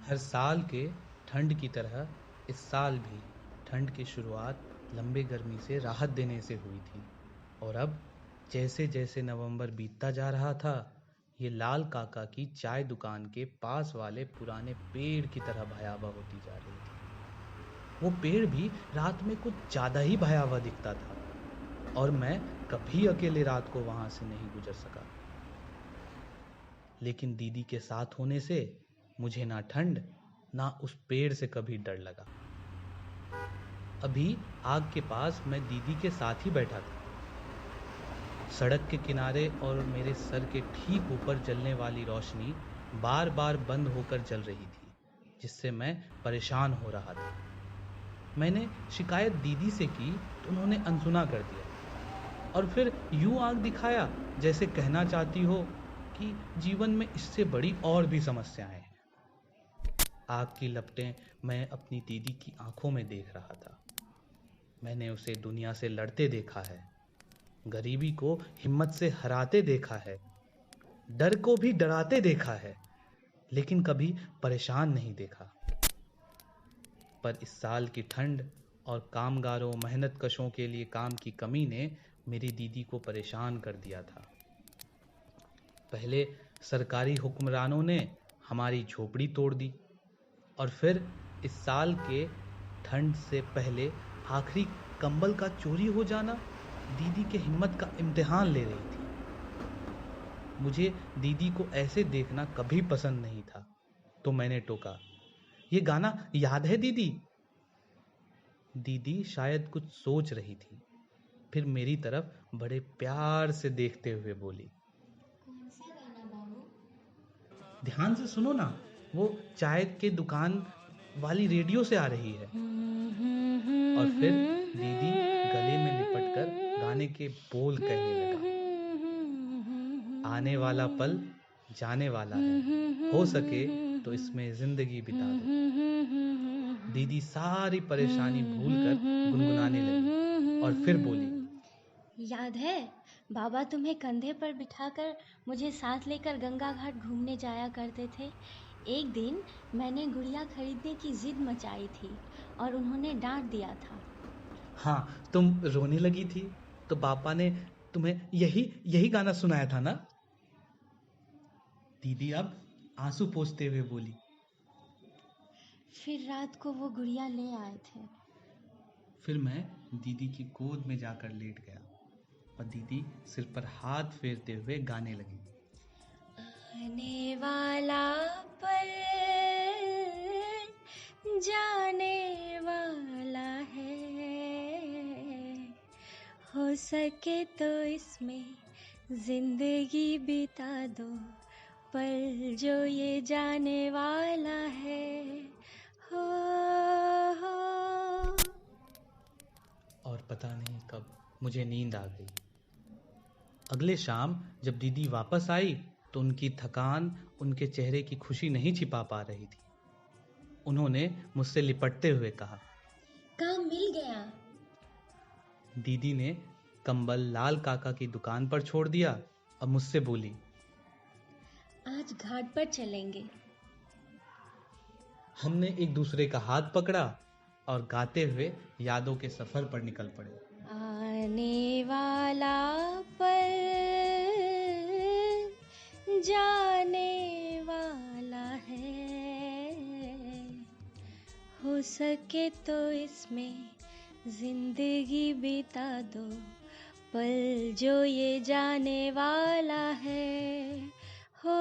हर साल के ठंड की तरह इस साल भी ठंड की शुरुआत लंबे गर्मी से राहत देने से हुई थी। और अब जैसे जैसे नवंबर बीतता जा रहा था, ये लाल काका की चाय दुकान के पास वाले पुराने पेड़ की तरह भयावह होती जा रही थी। वो पेड़ भी रात में कुछ ज्यादा ही भयावह दिखता था और मैं कभी अकेले रात को वहां से नहीं गुजर सका। लेकिन दीदी के साथ होने से मुझे ना ठंड ना उस पेड़ से कभी डर लगा। अभी आग के पास मैं दीदी के साथ ही बैठा था। सड़क के किनारे और मेरे सर के ठीक ऊपर जलने वाली रोशनी बार बार बंद होकर जल रही थी, जिससे मैं परेशान हो रहा था। मैंने शिकायत दीदी से की तो उन्होंने अनसुना कर दिया और फिर यूं आग दिखाया जैसे कहना चाहती हो कि जीवन में इससे बड़ी और भी समस्याएं हैं। आग की लपटें मैं अपनी दीदी की आंखों में देख रहा था। मैंने उसे दुनिया से लड़ते देखा है, गरीबी को हिम्मत से हराते देखा है, डर को भी डराते देखा है, लेकिन कभी परेशान नहीं देखा। पर इस साल की ठंड और कामगारों मेहनतकशों के लिए काम की कमी ने मेरी दीदी को परेशान कर दिया था। पहले सरकारी हुक्मरानों ने हमारी झोपड़ी तोड़ दी और फिर इस साल के ठंड से पहले आखिरी कंबल का चोरी हो जाना दीदी के हिम्मत का इम्तिहान ले रही थी। मुझे दीदी को ऐसे देखना कभी पसंद नहीं था, तो मैंने टोका, ये गाना याद है दीदी? दीदी शायद कुछ सोच रही थी, फिर मेरी तरफ बड़े प्यार से देखते हुए बोली, कौन सा गाना बाबू? ध्यान से सुनो ना, वो चाय के दुकान वाली रेडियो से आ रही है। और फिर दीदी गले में लिपटकर गाने के बोल कहने लगा, आने वाला पल जाने वाला है, हो सके तो इसमें जिंदगी बिता दो। दीदी सारी परेशानी भूलकर गुनगुनाने लगी और फिर बोली, याद है बाबा तुम्हें कंधे पर बिठाकर मुझे साथ लेकर गंगा घाट घूमने जाया करते थे। एक दिन मैंने गुड़िया खरीदने की जिद मचाई थी और उन्होंने डांट दिया था। हाँ तुम रोने लगी थी तो पापा ने तुम्हें यही यही गाना सुनाया था ना? दीदी अब आंसू पोंछते हुए बोली। फिर रात को वो गुड़िया ले आए थे। फिर मैं दीदी की गोद में जाकर लेट गया और दीदी सिर पर हाथ फेरते हुए गाने लगी, आने वाला पल जाने वाला है, हो सके तो इसमें जिंदगी बिता दो, पल जो ये जाने वाला है। हो और पता नहीं कब मुझे नींद आ गई। अगले शाम जब दीदी वापस आई तो उनकी थकान उनके चेहरे की खुशी नहीं छिपा पा रही थी। उन्होंने मुझसे लिपटते हुए कहा, काम मिल गया। दीदी ने कंबल लाल काका की दुकान पर छोड़ दिया और मुझसे बोली, आज घाट पर चलेंगे। हमने एक दूसरे का हाथ पकड़ा और गाते हुए यादों के सफर पर निकल पड़े। आने वाला पल जाने वाला है, हो सके तो इसमें जिंदगी बिता दो, पल जो ये जाने वाला है। हो